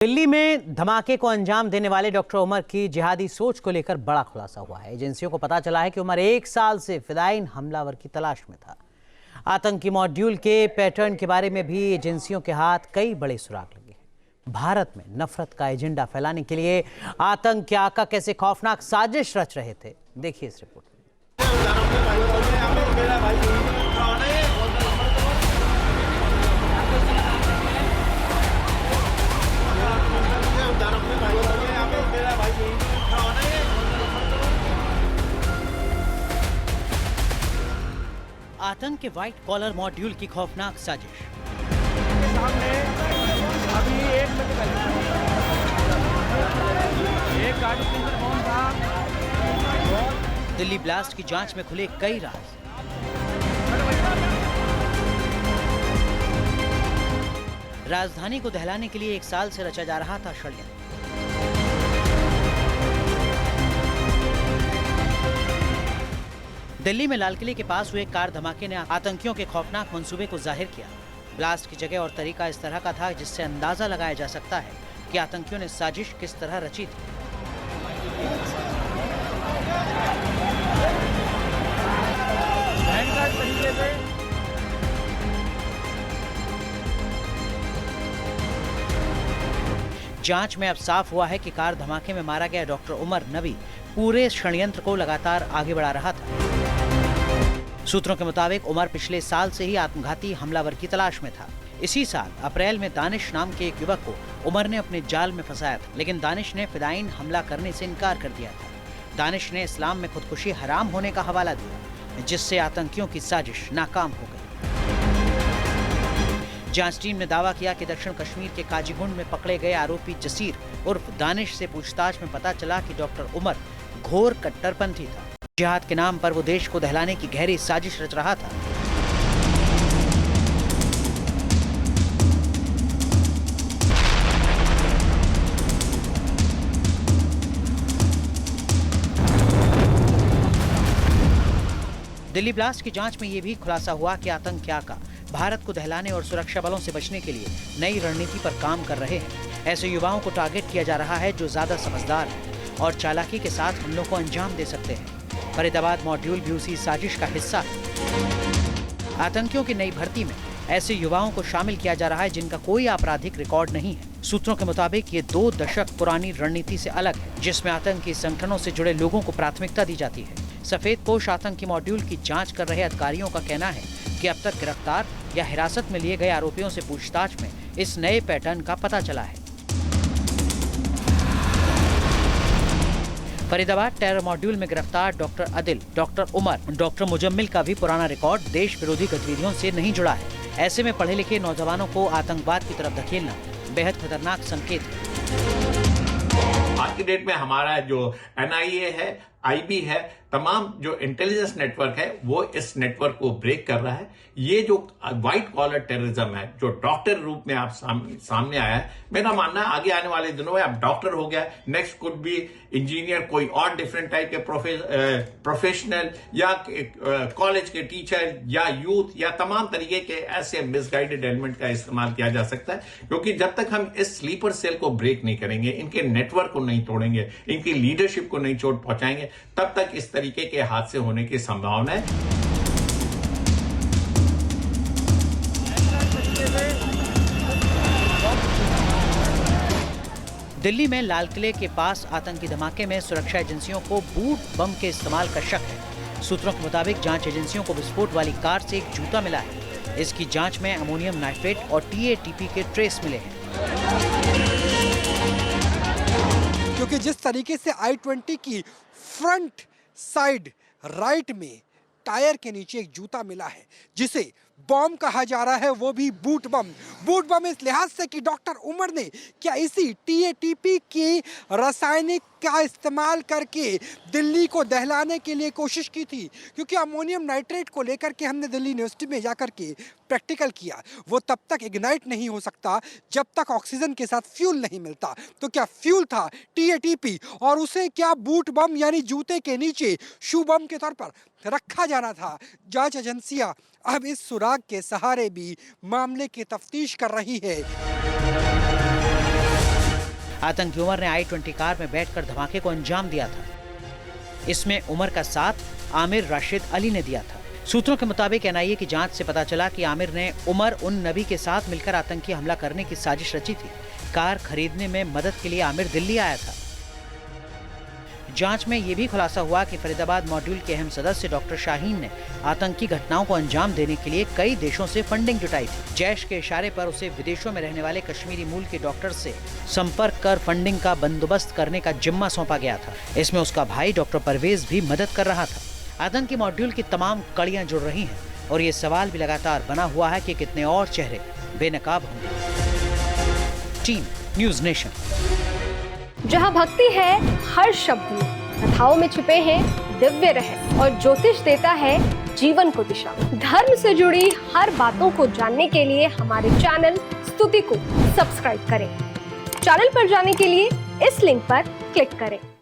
दिल्ली में धमाके को अंजाम देने वाले डॉक्टर उमर की जिहादी सोच को लेकर बड़ा खुलासा हुआ है। एजेंसियों को पता चला है कि उमर 1 साल से फिदायीन हमलावर की तलाश में था। आतंकी मॉड्यूल के पैटर्न के बारे में भी एजेंसियों के हाथ कई बड़े सुराग लगे हैं। भारत में नफरत का एजेंडा फैलाने के लिए आतंक के आका कैसे खौफनाक साजिश रच रहे थे, देखिए इस रिपोर्ट में। आतंक के व्हाइट कॉलर मॉड्यूल की खौफनाक साजिश। सामने अभी 1 मिनट पहले एक गाड़ी के अंदर बम था। दिल्ली ब्लास्ट की जांच में खुले कई राज। राजधानी को दहलाने के लिए 1 साल से रचा जा रहा था षड्यंत्र। दिल्ली में लाल किले के पास हुए कार धमाके ने आतंकियों के खौफनाक मंसूबे को जाहिर किया। ब्लास्ट की जगह और तरीका इस तरह का था जिससे अंदाजा लगाया जा सकता है कि आतंकियों ने साजिश किस तरह रची थी। जांच में अब साफ हुआ है कि कार धमाके में मारा गया डॉक्टर उमर नबी पूरे षड्यंत्र को लगातार आगे बढ़ा रहा था। सूत्रों के मुताबिक उमर पिछले साल से ही आत्मघाती हमलावर की तलाश में था। इसी साल अप्रैल में दानिश नाम के एक युवक को उमर ने अपने जाल में फंसाया था, लेकिन दानिश ने फिदायीन हमला करने से इनकार कर दिया था। दानिश ने इस्लाम में खुदकुशी हराम होने का हवाला दिया, जिससे आतंकियों की साजिश नाकाम हो गई। जांच टीम ने दावा किया कि दक्षिण कश्मीर के काजीगुंड में पकड़े गए आरोपी जसीर उर्फ दानिश से पूछताछ में पता चला कि डॉक्टर उमर घोर कट्टरपंथी था। जिहाद के नाम पर वो देश को दहलाने की गहरी साजिश रच रहा था। दिल्ली ब्लास्ट की जांच में ये भी खुलासा हुआ कि आतंक के आका भारत को दहलाने और सुरक्षा बलों से बचने के लिए नई रणनीति पर काम कर रहे हैं। ऐसे युवाओं को टारगेट किया जा रहा है जो ज्यादा समझदार हैं और चालाकी के साथ हमलों को अंजाम दे सकते हैं। फरीदाबाद मॉड्यूल भी उसी साजिश का हिस्सा है। आतंकियों की नई भर्ती में ऐसे युवाओं को शामिल किया जा रहा है जिनका कोई आपराधिक रिकॉर्ड नहीं है। सूत्रों के मुताबिक ये 2 दशक पुरानी रणनीति से अलग है, जिसमें आतंकी संगठनों से जुड़े लोगों को प्राथमिकता दी जाती है। सफेद पोश आतंकी मॉड्यूल की जांच कर रहे अधिकारियों का कहना है कि अब तक गिरफ्तार या हिरासत में लिए गए आरोपियों से पूछताछ में इस नए पैटर्न का पता चला है। फरीदाबाद टेरर मॉड्यूल में गिरफ्तार doctor Adil, doctor Umar, doctor Muzammil का भी पुराना रिकॉर्ड देश विरोधी गतिविधियों से नहीं जुड़ा है। ऐसे में पढ़े लिखे नौजवानों को आतंकवाद की तरफ धकेलना बेहद खतरनाक संकेत है। आज की डेट में हमारा जो NIA है, IB है, तमाम जो इंटेलिजेंस नेटवर्क है वो इस नेटवर्क को ब्रेक कर रहा है। ये जो व्हाइट कॉलर टेररिज्म है जो डॉक्टर रूप में आप सामने आया है, मेरा मानना है आगे आने वाले दिनों में अब डॉक्टर हो गया, नेक्स्ट कुड बी इंजीनियर, कोई और डिफरेंट टाइप के प्रोफेशनल या कॉलेज के टीचर या यूथ या तमाम तरीके के ऐसे मिसगाइडेड एलिमेंट का इस्तेमाल किया जा सकता है। क्योंकि जब तक हम इस स्लीपर सेल को ब्रेक नहीं करेंगे, इनके नेटवर्क को नहीं तोड़ेंगे, इनकी लीडरशिप को नहीं चोट पहुंचाएंगे, तब तक इस तरीके के हादसे होने की संभावना है। दिल्ली में लाल किले के पास आतंकी धमाके में सुरक्षा एजेंसियों को बूट बम के इस्तेमाल का शक है। सूत्रों के मुताबिक जांच एजेंसियों को विस्फोट वाली कार से एक जूता मिला है। इसकी जांच में अमोनियम नाइट्रेट और TATP के ट्रेस मिले हैं। क्योंकि जिस तरीके से I-20 की फ्रंट साइड राइट में टायर के नीचे एक जूता मिला है जिसे बॉम्ब कहा जा रहा है, वो भी बूट बम। बूट बम इस लिहाज से कि डॉक्टर उमर ने क्या इसी TATP की रासायनिक का इस्तेमाल करके दिल्ली को दहलाने के लिए कोशिश की थी। क्योंकि अमोनियम नाइट्रेट को लेकर के हमने दिल्ली यूनिवर्सिटी में जाकर के प्रैक्टिकल किया, वो तब तक इग्नाइट नहीं हो सकता जब तक ऑक्सीजन के साथ फ्यूल नहीं मिलता। तो क्या फ्यूल था TATP और उसे क्या बूट बम यानी जूते के नीचे शू बम के तौर पर रखा जाना था। जांच एजेंसियां अब इस सुराग के सहारे भी मामले की तफ्तीश कर रही है। आतंकी उमर ने I-20 कार में बैठकर धमाके को अंजाम दिया था। इसमें उमर का साथ आमिर राशिद अली ने दिया था। सूत्रों के मुताबिक NIA की जांच से पता चला कि आमिर ने उमर उन नबी के साथ मिलकर आतंकी हमला करने की साजिश रची थी। कार खरीदने में मदद के लिए आमिर दिल्ली आया था। जांच में यह भी खुलासा हुआ कि फरीदाबाद मॉड्यूल के अहम सदस्य डॉक्टर शाहीन ने आतंकी घटनाओं को अंजाम देने के लिए कई देशों से फंडिंग जुटाई थी। जैश के इशारे पर उसे विदेशों में रहने वाले कश्मीरी मूल के डॉक्टर से संपर्क कर फंडिंग का बंदोबस्त करने का जिम्मा सौंपा गया था। इसमें उसका भाई डॉक्टर परवेज भी मदद कर रहा था। आतंकी मॉड्यूल की तमाम कड़ियां जुड़ रही हैं और ये सवाल भी लगातार बना हुआ है कि कितने और चेहरे बेनकाब होंगे। Team news nation. जहां भक्ति है हर शब्द में, कथाओं में छुपे हैं दिव्य रहस्य और ज्योतिष देता है जीवन को दिशा। धर्म से जुड़ी हर बातों को जानने के लिए हमारे चैनल स्तुति को सब्सक्राइब करें। चैनल पर जाने के लिए इस लिंक पर क्लिक करें।